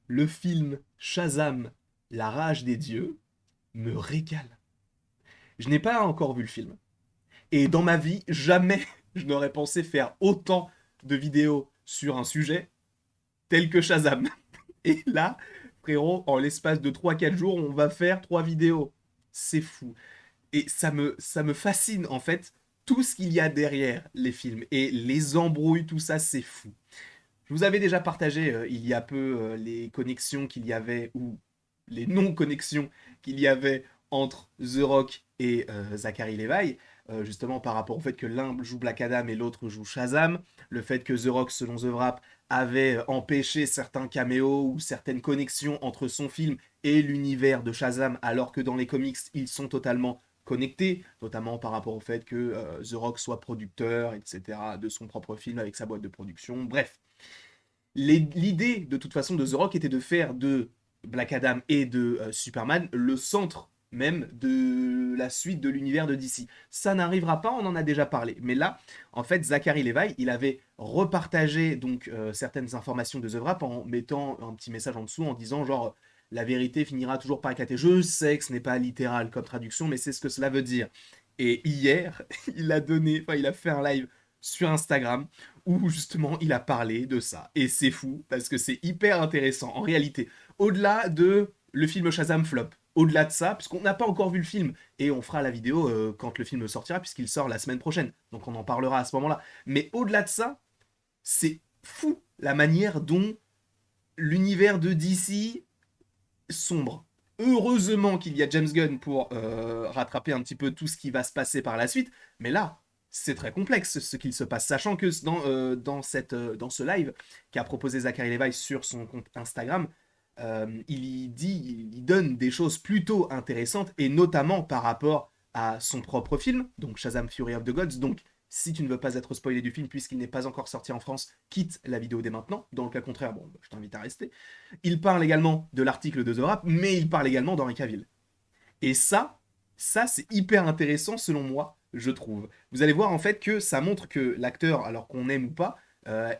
le film Shazam, La rage des dieux, me régale. Je n'ai pas encore vu le film. Et dans ma vie, jamais je n'aurais pensé faire autant de vidéos sur un sujet tel que Shazam. Et là, frérot, en l'espace de 3 4 jours, on va faire 3 vidéos. C'est fou. Et ça me fascine, en fait, tout ce qu'il y a derrière les films. Et les embrouilles, tout ça, c'est fou. Je vous avais déjà partagé il y a peu les connexions qu'il y avait, ou les non-connexions qu'il y avait entre The Rock et Zachary Levi, justement par rapport au fait que l'un joue Black Adam et l'autre joue Shazam, le fait que The Rock, selon The Wrap, avait empêché certains caméos ou certaines connexions entre son film et l'univers de Shazam, alors que dans les comics, ils sont totalement connectés, notamment par rapport au fait que The Rock soit producteur, etc., de son propre film avec sa boîte de production. Bref, l'idée de toute façon de The Rock était de faire de Black Adam et de Superman le centre même de la suite de l'univers de DC. Ça n'arrivera pas, on en a déjà parlé. Mais là, en fait, Zachary Levi, il avait repartagé donc certaines informations de The Wrap en mettant un petit message en dessous en disant genre la vérité finira toujours par éclater. Je sais que ce n'est pas littéral comme traduction, mais c'est ce que cela veut dire. Et hier, il a fait un live sur Instagram où justement il a parlé de ça. Et c'est fou parce que c'est hyper intéressant en réalité. Au-delà de le film Shazam flop, au-delà de ça, puisqu'on n'a pas encore vu le film, et on fera la vidéo quand le film sortira, puisqu'il sort la semaine prochaine, donc on en parlera à ce moment-là. Mais au-delà de ça, c'est fou la manière dont l'univers de DC sombre. Heureusement qu'il y a James Gunn pour rattraper un petit peu tout ce qui va se passer par la suite, mais là, c'est très complexe ce qu'il se passe, sachant que dans ce live qu'a proposé Zachary Levi sur son compte Instagram, il donne des choses plutôt intéressantes, et notamment par rapport à son propre film, donc Shazam Fury of the Gods. Donc, si tu ne veux pas être spoilé du film, puisqu'il n'est pas encore sorti en France, quitte la vidéo dès maintenant. Dans le cas contraire, bon, je t'invite à rester. Il parle également de l'article de The Wrap, mais il parle également d'Henri Cavill. Et ça c'est hyper intéressant selon moi, je trouve. Vous allez voir en fait que ça montre que l'acteur, alors qu'on aime ou pas,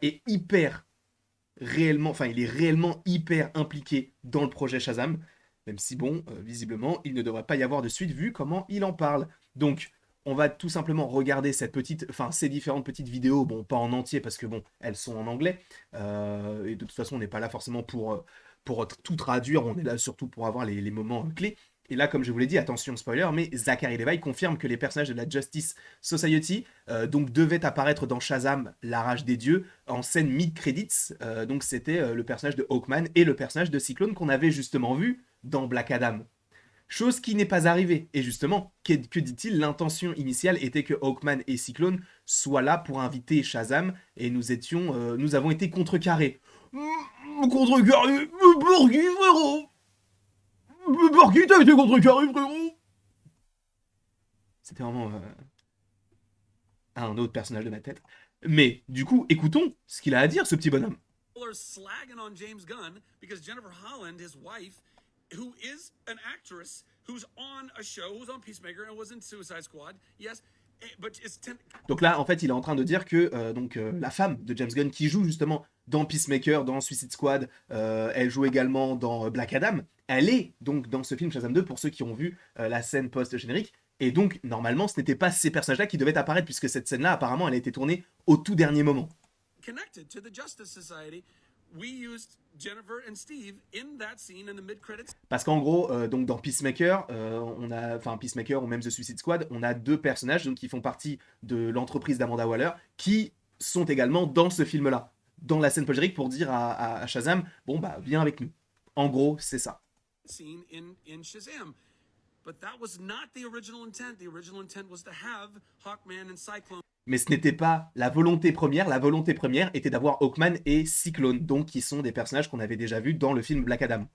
est hyper réellement, enfin il est réellement hyper impliqué dans le projet Shazam, même si bon, visiblement, il ne devrait pas y avoir de suite vu comment il en parle. Donc, on va tout simplement regarder ces différentes petites vidéos, bon, pas en entier parce que bon, elles sont en anglais, et de toute façon, on n'est pas là forcément pour tout traduire, on est là surtout pour avoir les moments clés. Et là, comme je vous l'ai dit, attention spoiler, mais Zachary Levi confirme que les personnages de la Justice Society donc devaient apparaître dans Shazam, La Rage des Dieux, en scène mid-credits. Donc c'était le personnage de Hawkman et le personnage de Cyclone qu'on avait justement vu dans Black Adam. Chose qui n'est pas arrivée. Et justement, que dit-il? L'intention initiale était que Hawkman et Cyclone soient là pour inviter Shazam, et nous avons été contrecarrés. Contrecarrés? Par qui, frérot? Par qui t'as été contrecarré, frérot? C'était vraiment un autre personnage de ma tête. Mais du coup, écoutons ce qu'il a à dire, ce petit bonhomme. Slagging on James Gunn because Jennifer Holland, his wife, who is an actress, who's on a show, who's on Peacemaker and was in Suicide Squad, yes, but it's Donc là, en fait, il est en train de dire que la femme de James Gunn, qui joue justement dans Peacemaker, dans Suicide Squad, elle joue également dans Black Adam, elle est donc dans ce film Shazam 2, pour ceux qui ont vu la scène post-générique. Et donc, normalement, ce n'était pas ces personnages-là qui devaient apparaître, puisque cette scène-là, apparemment, elle a été tournée au tout dernier moment. connected to the Justice Society. We used Jennifer and Steve in that scene in the mid-credits. Parce qu'en gros, donc dans Peacemaker, Peacemaker ou même The Suicide Squad, on a deux personnages donc, qui font partie de l'entreprise d'Amanda Waller, qui sont également dans ce film-là, dans la scène post pour dire à Shazam, bon bah viens avec nous. En gros, c'est ça. Scene in Shazam. But that was not the original intent. The original intent was to have Hawkman and Cyclone. Mais ce n'était pas la volonté première. La volonté première était d'avoir Hawkman et Cyclone, donc qui sont des personnages qu'on avait déjà vus dans le film Black Adam.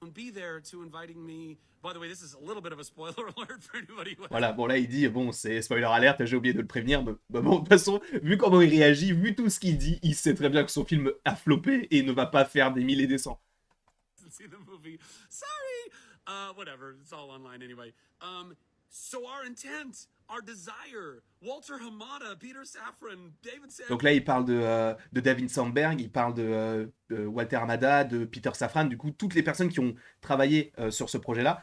Voilà, bon là il dit, bon c'est spoiler alert, j'ai oublié de le prévenir, mais bon de toute façon, vu comment il réagit, vu tout ce qu'il dit, il sait très bien que son film a floppé et ne va pas faire des milliers et des cents. Sorry, whatever, it's all online anyway. So our intent our desire. Walter Hamada, Peter Safran, David Safran. Donc là, il parle de David Sandberg, il parle de Walter Hamada, de Peter Safran, du coup, toutes les personnes qui ont travaillé sur ce projet-là,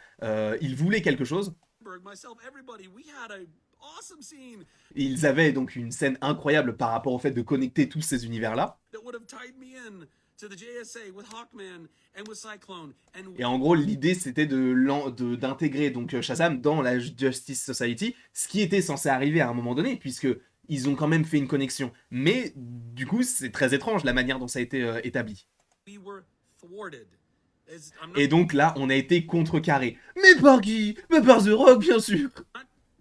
ils voulaient quelque chose. Myself, everybody, we had a awesome scene Ils avaient donc une scène incroyable par rapport au fait de connecter tous ces univers-là. that would have tied me in to the JSA with Hawkman and with Cyclone. And Et en gros, l'idée, c'était d'intégrer donc Shazam dans la Justice Society, ce qui était censé arriver à un moment donné, puisque ils ont quand même fait une connexion. Mais du coup, c'est très étrange la manière dont ça a été établi. we were thwarted. I'm Et donc là, on a été contrecarré. Mais par qui? Mais par The Rock, bien sûr.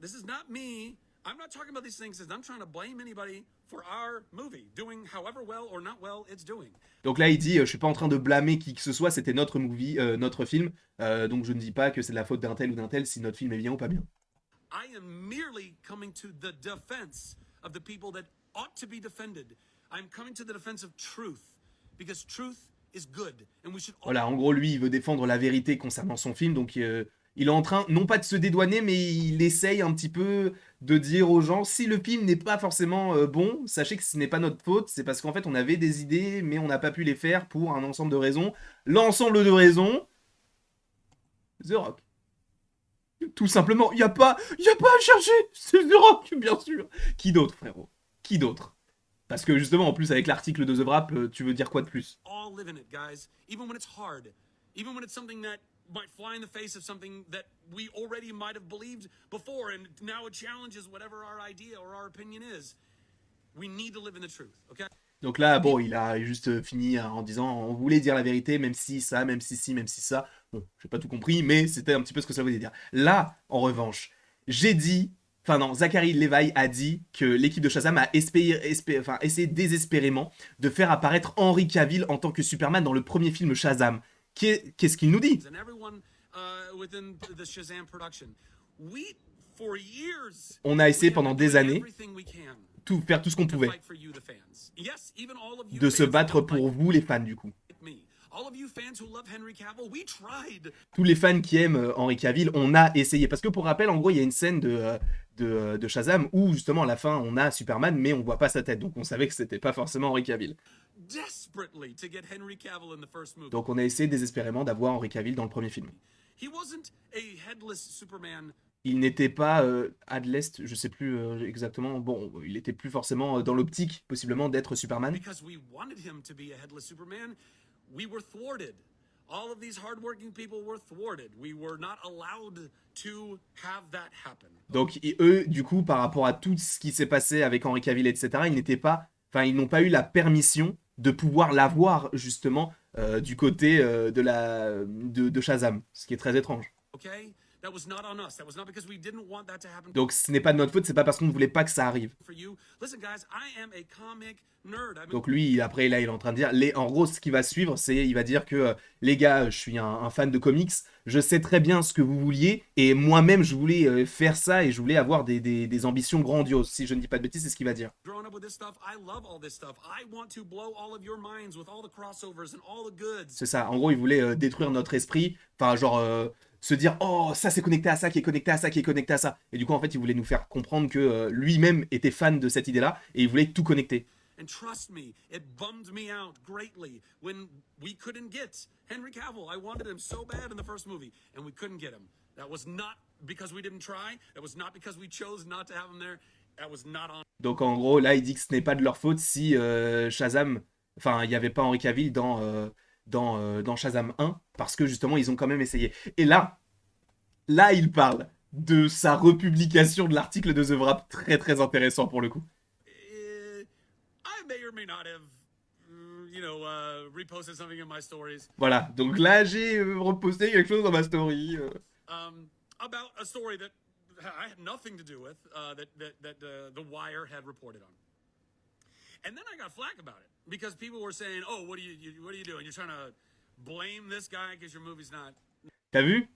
this is not me. I'm not talking about these things as I'm trying to blame anybody for our movie doing however well or not well it's doing. Donc là, il dit, je suis pas en train de blâmer qui que ce soit, c'était notre movie, notre film. Donc je ne dis pas que c'est de la faute d'un tel ou d'un tel si notre film est bien ou pas bien. I am merely coming to the defense of the people that ought to be defended. I'm coming to the defense of truth because truth is good and we should all Voilà, en gros, lui, il veut défendre la vérité concernant son film, donc il est en train, non pas de se dédouaner, mais il essaye un petit peu de dire aux gens, si le film n'est pas forcément bon, sachez que ce n'est pas notre faute, c'est parce qu'en fait, on avait des idées, mais on n'a pas pu les faire pour un ensemble de raisons. L'ensemble de raisons, The Rock. Tout simplement, il n'y a pas à chercher, c'est The Rock, bien sûr. Qui d'autre, frérot? Qui d'autre? Parce que justement, en plus, avec l'article de The Wrap, tu veux dire quoi de plus? all live in it, guys. Even when it's hard, even when it's something that might fly in the face of something that we already might have believed before, and now it challenges whatever our idea or our opinion is. We need to live in the truth, okay? Donc là, bon, il a juste fini en disant on voulait dire la vérité, même si ça, même si ci, même si ça. Bon, j'ai pas tout compris, mais c'était un petit peu ce que ça voulait dire. Là, en revanche, j'ai dit. Enfin non, Zachary Levi a dit que l'équipe de Shazam a essayé désespérément de faire apparaître Henry Cavill en tant que Superman dans le premier film Shazam. Qu'est-ce qu'il nous dit? And everyone within the Shazam production, we for years On a essayé we have pendant been des doing années everything we can faire tout ce qu'on to pouvait. fight for you, the fans. Yes, even all of you De se fans battre who don't pour vous, les fans, du coup. like me. All of you fans who love Henry Cavill, we tried. Tous les fans qui aiment Henry Cavill, on a essayé. Parce que pour rappel, en gros, il y a une scène de Shazam où justement à la fin on a Superman mais on voit pas sa tête. Donc on savait que c'était pas forcément Henry Cavill. Desperately to get Henry Cavill in the first movie. Donc on a essayé désespérément d'avoir Henry Cavill dans le premier film. He wasn't a headless Superman. Il n'était pas Adlest, je sais plus exactement. Bon, il était plus forcément dans l'optique possiblement d'être Superman. Because we wanted him to be a headless Superman, we were thwarted. All of these hardworking people were thwarted. We were not allowed to have that happen. Donc eux, du coup, par rapport à tout ce qui s'est passé avec Henry Cavill, etc., ils n'ont pas eu la permission de pouvoir l'avoir justement du côté de Shazam, ce qui est très étrange. Okay? That was not on us. That was not because we didn't want that to happen Donc ce n'est pas de notre faute, c'est pas parce qu'on ne voulait pas que ça arrive. for you. Listen, guys, I am a comic nerd. I'm Donc lui, après, là, il est en train de dire, en gros, ce qui va suivre, il va dire que, les gars, je suis un fan de comics, je sais très bien ce que vous vouliez, et moi-même, je voulais faire ça, et je voulais avoir des ambitions grandioses. Si je ne dis pas de bêtises, c'est ce qu'il va dire. growing up with this stuff. I love all this stuff. I want to blow all of your minds with all the crossovers and all the goods. C'est ça, en gros, il voulait détruire notre esprit, enfin, genre, se dire, oh, ça c'est connecté à ça, qui est connecté à ça, qui est connecté à ça. Et du coup, en fait, il voulait nous faire comprendre que lui-même était fan de cette idée-là, et il voulait tout connecter. And trust me, it bummed me out greatly when we couldn't get Henry Cavill. I wanted him so bad in the first movie, and we couldn't get him. That was not because we didn't try. That was not because we chose not to have him there. That was not on. Donc en gros, là, il dit que ce n'est pas de leur faute si Shazam, enfin, il n'y avait pas Henry Cavill dans Shazam 1, parce que justement, ils ont quand même essayé. Et là, il parle de sa republication de l'article de The Wrap, très très intéressant pour le coup. I may or may not have, reposted something in my stories Voilà, donc là, j'ai reposté quelque chose dans ma story. about a story that I had nothing to do with, that The Wire had reported on. And then I got flack about it because people were saying, "Oh, what are you doing? You're trying to blame this guy because your movie's not." T'as vu?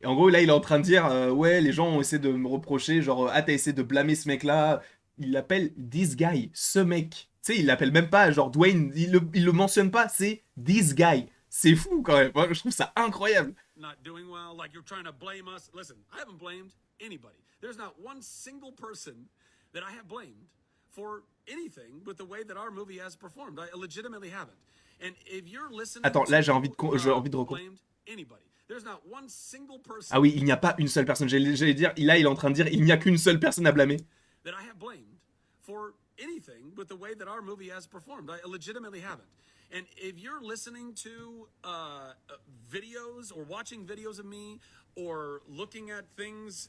Et en gros, là, il est en train de dire, ouais, les gens ont essayé de me reprocher, genre, ah, t'as essayé de blâmer ce mec-là. Il l'appelle this guy, ce mec. Tu sais, il l'appelle même pas, genre, Dwayne, il le mentionne pas, c'est this guy. C'est fou quand même, moi, je trouve ça incroyable. not doing well, like you're trying to blame us. Listen, I haven't blamed anybody. There's not one single person that I have blamed for anything with the way that our movie has performed. I legitimately haven't. And if you're listening Attends, là j'ai envie de blamed anybody. There's not one single person. Ah oui, il n'y a pas une seule personne. J'allais dire, là il est en train de dire, il n'y a qu'une seule personne à blâmer. That I have blamed for anything with the way that our movie has performed. I legitimately haven't. And if you're listening to videos or watching videos of me or looking at things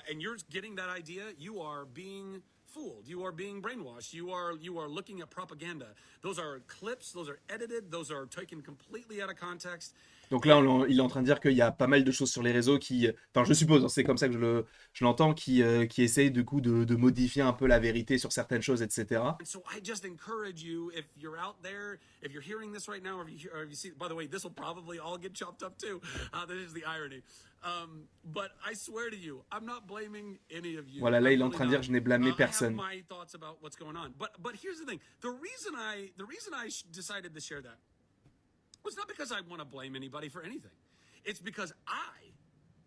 and you're getting that idea, you are being fooled. You are being brainwashed. You are looking at propaganda. Those are clips. Those are edited. Those are taken completely out of context. Donc là, il est en train de dire qu'il y a pas mal de choses sur les réseaux qui, enfin je suppose, hein, c'est comme ça que je l'entends, qui essayent du coup de modifier un peu la vérité sur certaines choses, etc. And so I just encourage you, if you're out there, if you're hearing this right now, or if you see, by the way, this will probably all get chopped up too. This is the irony. But I swear to you, I'm not blaming any of you. Voilà, là il est en train de dire je n'ai blâmé personne. I have my thoughts about what's going on. But here's the thing: the reason I decided to share that was not because I want to blame anybody for anything. It's because I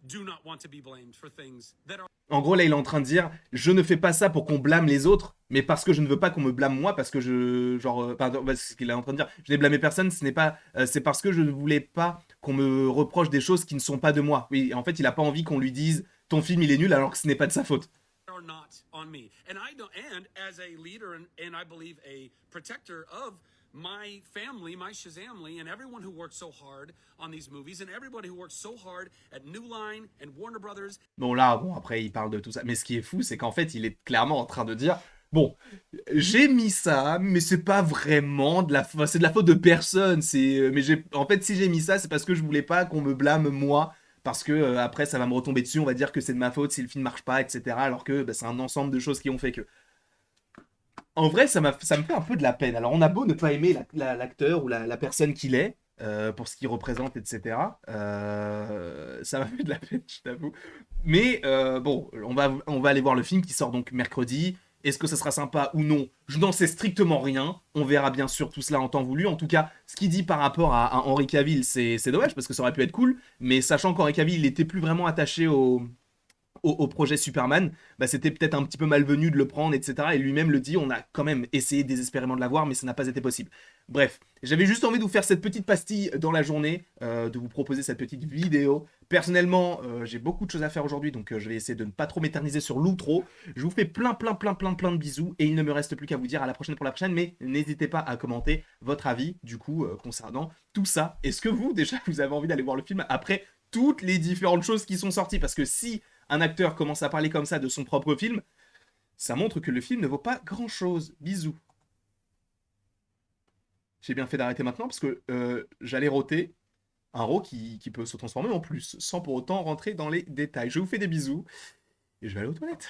do not want to be blamed for things that are. En gros, là, il est en train de dire je ne fais pas ça pour qu'on blâme les autres, mais parce que je ne veux pas qu'on me blâme moi, parce que c'est ce qu'il est en train de dire. Je n'ai blâmé personne, c'est parce que je ne voulais pas qu'on me reproche des choses qui ne sont pas de moi. Oui, en fait, il n'a pas envie qu'on lui dise ton film il est nul alors que ce n'est pas de sa faute. Are not on me, and as a leader and I believe a protector of my family, my Shazamly, and everyone who worked so hard on these movies, and everybody who worked so hard at New Line and Warner Brothers. Bon là, après il parle de tout ça, mais ce qui est fou, c'est qu'en fait, il est clairement en train de dire bon, j'ai mis ça, mais c'est pas vraiment c'est de la faute de personne. En fait, si j'ai mis ça, c'est parce que je voulais pas qu'on me blâme moi. Parce que après ça va me retomber dessus, on va dire que c'est de ma faute si le film marche pas, etc. Alors que c'est un ensemble de choses qui ont fait que. En vrai, ça me fait un peu de la peine. Alors on a beau ne pas aimer l'acteur ou la personne qu'il est, pour ce qu'il représente, etc. Ça m'a fait de la peine, je t'avoue. Mais bon, on va aller voir le film qui sort donc mercredi. Est-ce que ça sera sympa ou non? Je n'en sais strictement rien. On verra bien sûr tout cela en temps voulu. En tout cas, ce qu'il dit par rapport à Henry Cavill, c'est dommage parce que ça aurait pu être cool. Mais sachant qu'Henry Cavill, il était plus vraiment attaché au projet Superman, bah c'était peut-être un petit peu malvenu de le prendre, etc. Et lui-même le dit, on a quand même essayé désespérément de l'avoir, mais ça n'a pas été possible. Bref, j'avais juste envie de vous faire cette petite pastille dans la journée, de vous proposer cette petite vidéo. Personnellement, j'ai beaucoup de choses à faire aujourd'hui, donc je vais essayer de ne pas trop m'éterniser sur l'outro. Je vous fais plein de bisous, et il ne me reste plus qu'à vous dire à la prochaine pour la prochaine, mais n'hésitez pas à commenter votre avis, du coup, concernant tout ça. Est-ce que vous, déjà, vous avez envie d'aller voir le film après toutes les différentes choses qui sont sorties? Parce que si un acteur commence à parler comme ça de son propre film, ça montre que le film ne vaut pas grand-chose. Bisous. J'ai bien fait d'arrêter maintenant parce que j'allais roter un ro qui peut se transformer en plus, sans pour autant rentrer dans les détails. Je vous fais des bisous et je vais aller aux toilettes.